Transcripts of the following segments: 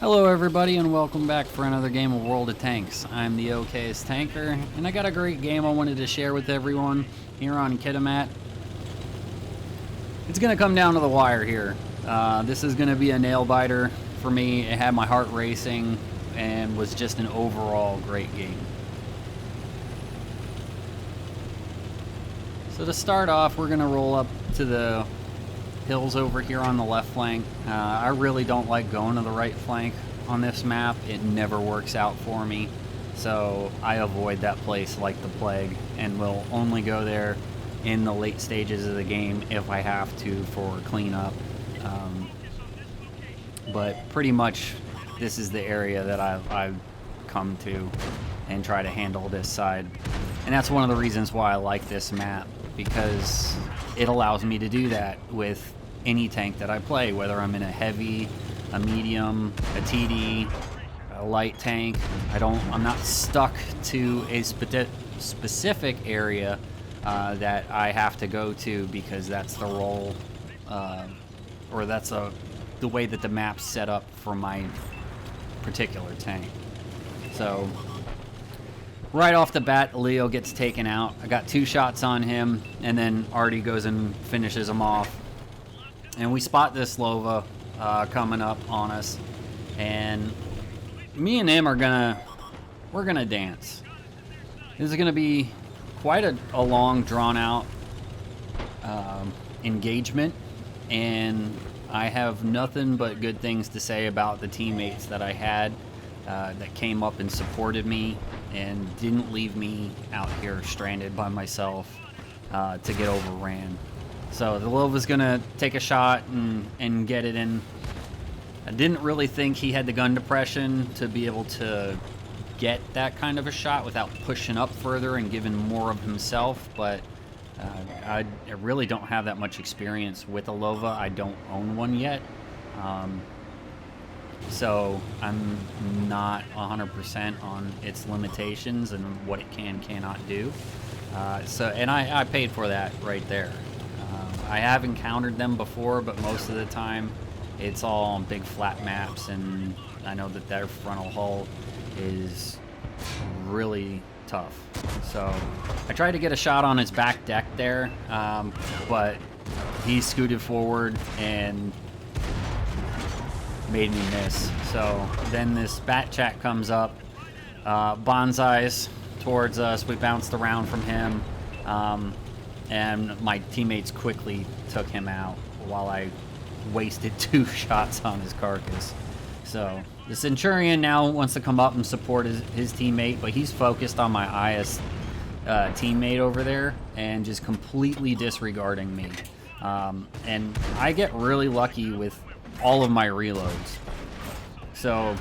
Hello everybody and welcome back for another game of World of Tanks. I'm the okayesttanker and I got a great game I wanted to share with everyone here on Kitamat. It's going to come down to the wire here. This is going to be a nail biter for me. It had my heart racing and was just an overall great game. So to start off, we're going to roll up to the hills over here on the left flank. I really don't like going to the right flank on this map. It never works out for me, so I avoid that place like the plague and will only go there in the late stages of the game if I have to for cleanup. But pretty much this is the area that I've come to and try to handle this side, and that's one of the reasons why I like this map, because it allows me to do that with any tank that I play, whether I'm in a heavy, a medium, a TD, a light tank. I'm not stuck to a specific area that I have to go to because that's the role, or that's the way that the map's set up for my particular tank. So right off the bat, Leo gets taken out. I got 2 shots on him, and then Artie goes and finishes him off. And we spot this Lova coming up on us, and me and him we're gonna dance. This is gonna be quite a long, drawn-out engagement, and I have nothing but good things to say about the teammates that I had that came up and supported me and didn't leave me out here stranded by myself to get overran. So the Lova's gonna take a shot and get it in. I didn't really think he had the gun depression to be able to get that kind of a shot without pushing up further and giving more of himself, but I really don't have that much experience with a Lova. I don't own one yet. So I'm not 100% on its limitations and what it cannot do. And I paid for that right there. I have encountered them before, but most of the time it's all on big flat maps, and I know that their frontal hull is really tough. So I tried to get a shot on his back deck there, but he scooted forward and made me miss. So then this bat chat comes up, bonsais towards us. We bounced around from him, and my teammates quickly took him out while I wasted 2 shots on his carcass. So the Centurion now wants to come up and support his teammate, but he's focused on my IS teammate over there and just completely disregarding me. And I get really lucky with all of my reloads. So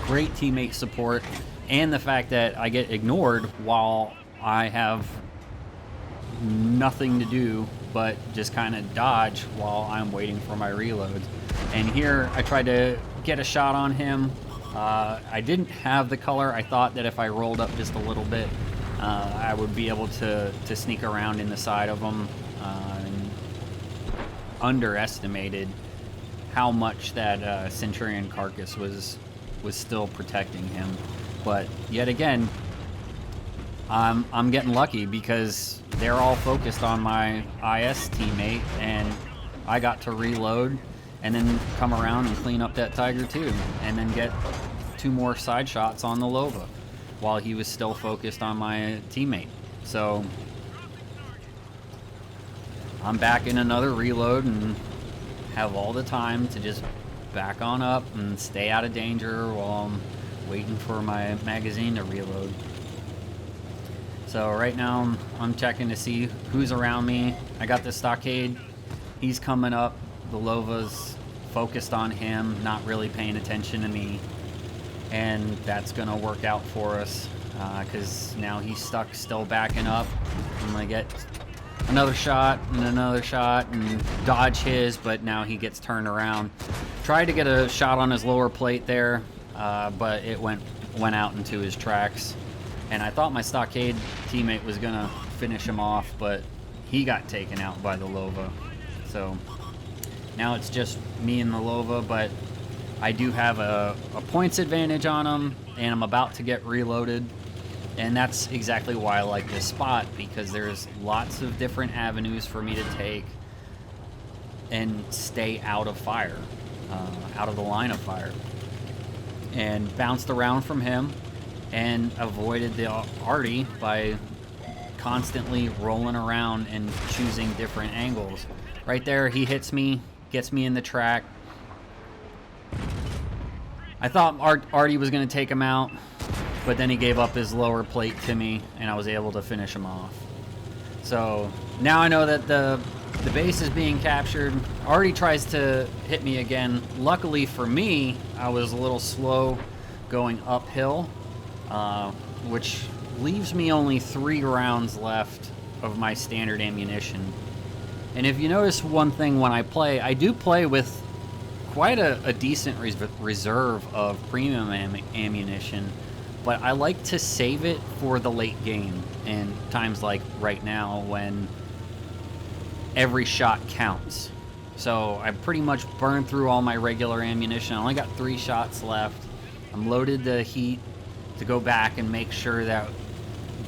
great teammate support, and the fact that I get ignored while I have nothing to do but just kind of dodge while I'm waiting for my reloads. And here I tried to get a shot on him. I didn't have the color. I thought that if I rolled up just a little bit, I would be able to sneak around in the side of him, and underestimated how much that Centurion carcass was still protecting him. But yet again, I'm getting lucky because they're all focused on my IS teammate, and I got to reload and then come around and clean up that Tiger too, and then get 2 more side shots on the Lova while he was still focused on my teammate. So I'm back in another reload and have all the time to just back on up and stay out of danger while I'm waiting for my magazine to reload. So right now I'm checking to see who's around me. I got the stockade. He's coming up. The Lova's focused on him, not really paying attention to me. And that's going to work out for us because now he's stuck still backing up. I'm going to get another shot and dodge his, but now he gets turned around. Tried to get a shot on his lower plate there, but it went out into his tracks. And I thought my stockade teammate was gonna finish him off, but he got taken out by the Lova. So now it's just me and the Lova, but I do have a points advantage on him, and I'm about to get reloaded. And that's exactly why I like this spot, because there's lots of different avenues for me to take and stay out of fire, out of the line of fire. And bounced around from him and avoided the arty by constantly rolling around and choosing different angles. Right there, he hits me, gets me in the track. I thought Artie was going to take him out, but then he gave up his lower plate to me, and I was able to finish him off. So now I know that the base is being captured. Artie tries to hit me again. Luckily for me, I was a little slow going uphill, which leaves me only 3 rounds left of my standard ammunition. And if you notice one thing when I play, I do play with quite a decent reserve of premium ammunition, but I like to save it for the late game and times like right now when every shot counts. So I pretty much burned through all my regular ammunition. I only got 3 shots left. I'm loaded to heat to go back and make sure that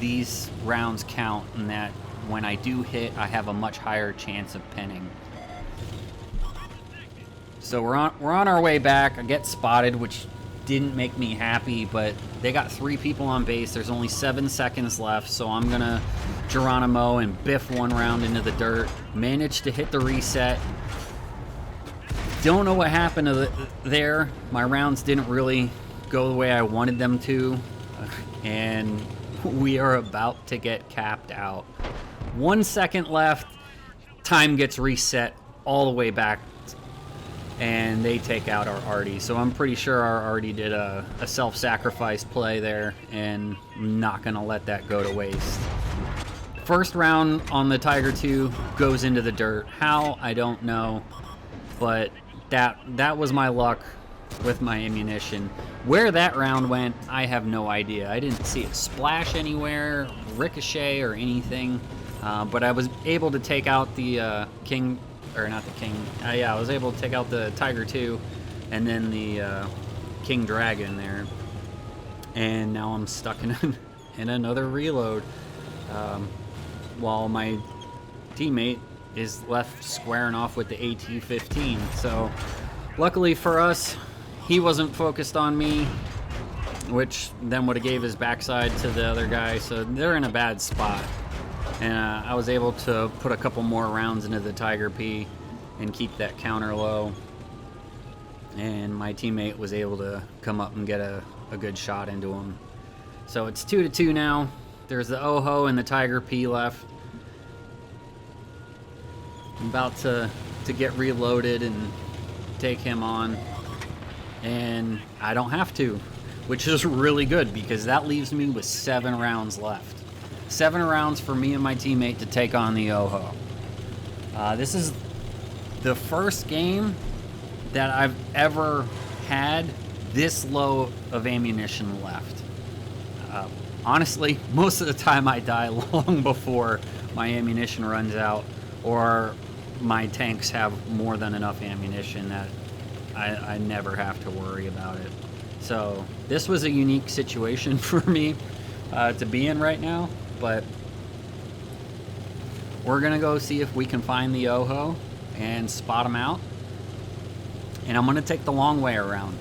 these rounds count and that when I do hit, I have a much higher chance of pinning. So we're on our way back. I get spotted, which didn't make me happy, but they got 3 people on base. There's only 7 seconds left, so I'm gonna Geronimo and biff 1 round into the dirt. Managed to hit the reset. Don't know what happened there. My rounds didn't really go the way I wanted them to, and we are about to get capped out. 1 second left. Time gets reset all the way back, and they take out our Artie. So I'm pretty sure our Artie did a self-sacrifice play there, and I'm not going to let that go to waste. First round on the Tiger 2 goes into the dirt. How? I don't know. But that was my luck with my ammunition. Where that round went, I have no idea. I didn't see it splash anywhere, ricochet, or anything. But I was able to take out the King... or not the King. Yeah, I was able to take out the Tiger 2 and then the King Dragon there. And now I'm stuck in another reload while my teammate is left squaring off with the AT-15. So luckily for us, he wasn't focused on me, which then would have gave his backside to the other guy. So they're in a bad spot. And I was able to put a couple more rounds into the Tiger P and keep that counter low. And my teammate was able to come up and get a good shot into him. So it's 2-2 now. There's the Oho and the Tiger P left. I'm about to get reloaded and take him on. And I don't have to, which is really good because that leaves me with 7 rounds left. 7 rounds for me and my teammate to take on the Oho. This is the first game that I've ever had this low of ammunition left. Honestly, most of the time I die long before my ammunition runs out, or my tanks have more than enough ammunition that I never have to worry about it. So this was a unique situation for me to be in right now. But we're going to go see if we can find the Oho and spot him out. And I'm going to take the long way around.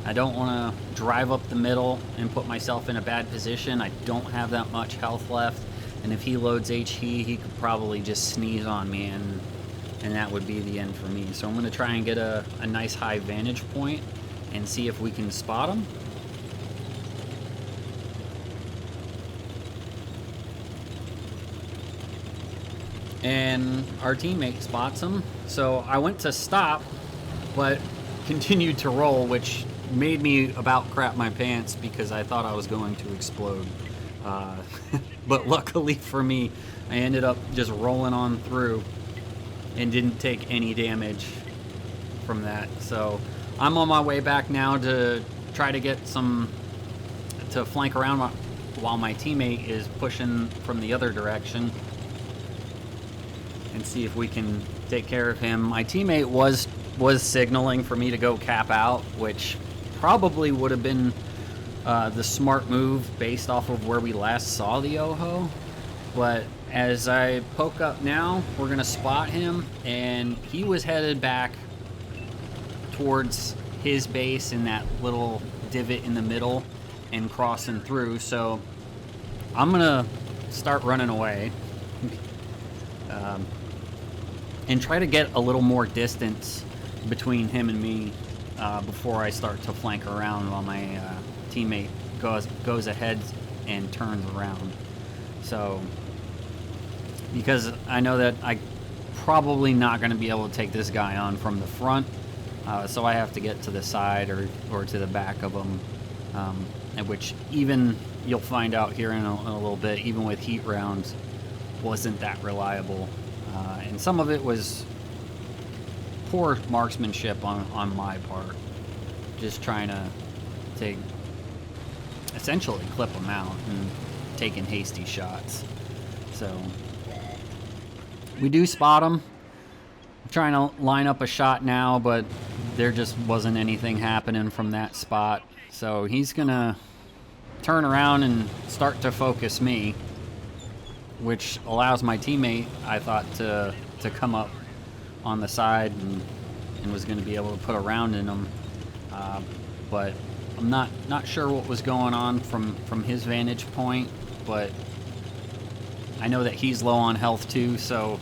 I don't want to drive up the middle and put myself in a bad position. I don't have that much health left. And if he loads HE, he could probably just sneeze on me, and that would be the end for me. So I'm going to try and get a nice high vantage point and see if we can spot him. And our teammate spots him. So I went to stop, but continued to roll, which made me about crap my pants because I thought I was going to explode. But luckily for me, I ended up just rolling on through and didn't take any damage from that. So I'm on my way back now to try to get to flank around while my teammate is pushing from the other direction, and see if we can take care of him. My teammate was was signaling for me to go cap out, which probably would have been the smart move based off of where we last saw the Oho. But as I poke up now, we're going to spot him, and he was headed back towards his base in that little divot in the middle and crossing through. So I'm going to start running away and try to get a little more distance between him and me before I start to flank around while my teammate goes ahead and turns around. So, because I know that I probably not going to be able to take this guy on from the front, so I have to get to the side or to the back of him, at which even you'll find out here in a little bit, even with heat rounds, wasn't that reliable. And some of it was poor marksmanship on my part, just trying to essentially clip them out and taking hasty shots. So we do spot him. I'm trying to line up a shot now, but there just wasn't anything happening from that spot. So he's gonna turn around and start to focus me, which allows my teammate, I thought, to come up on the side and was going to be able to put a round in him. But I'm not sure what was going on from his vantage point, but I know that he's low on health too, so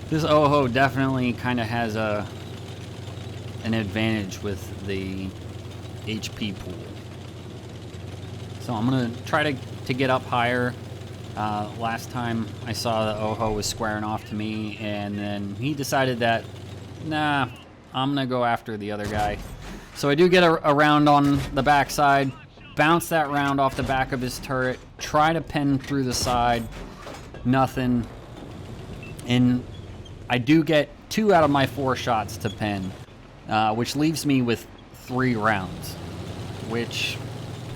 this Oho definitely kind of has an advantage with the HP pool. So I'm going to try to get up higher. Last time I saw the Oho was squaring off to me, and then he decided that, nah, I'm going to go after the other guy. So I do get a round on the backside, bounce that round off the back of his turret, try to pen through the side, nothing. And I do get 2 out of my 4 shots to pen, which leaves me with 3 rounds, which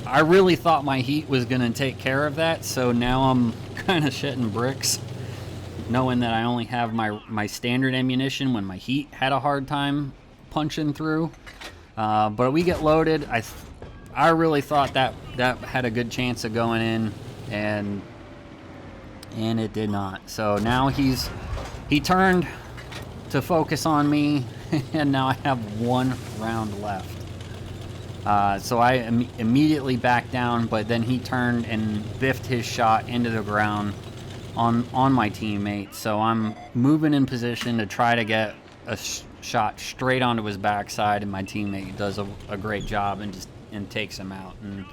I really thought my heat was going to take care of that, so now I'm kind of shitting bricks, knowing that I only have my standard ammunition when my heat had a hard time punching through. But we get loaded. I really thought that had a good chance of going in, and it did not. So now he turned to focus on me, and now I have 1 round left. So I immediately backed down, but then he turned and biffed his shot into the ground on my teammate. So I'm moving in position to try to get a shot straight onto his backside, and my teammate does a great job and takes him out. And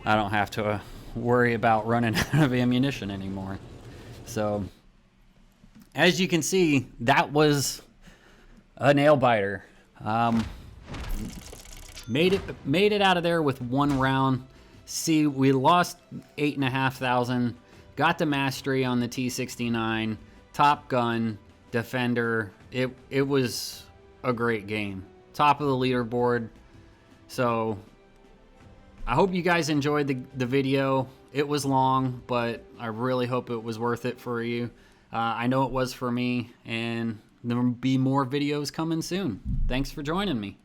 I don't have to worry about running out of ammunition anymore. So as you can see, that was a nail biter. Made it out of there with 1 round. See, we lost 8,500. Got the mastery on the T69. Top gun, defender. It was a great game. Top of the leaderboard. So I hope you guys enjoyed the video. It was long, but I really hope it was worth it for you. I know it was for me, and there will be more videos coming soon. Thanks for joining me.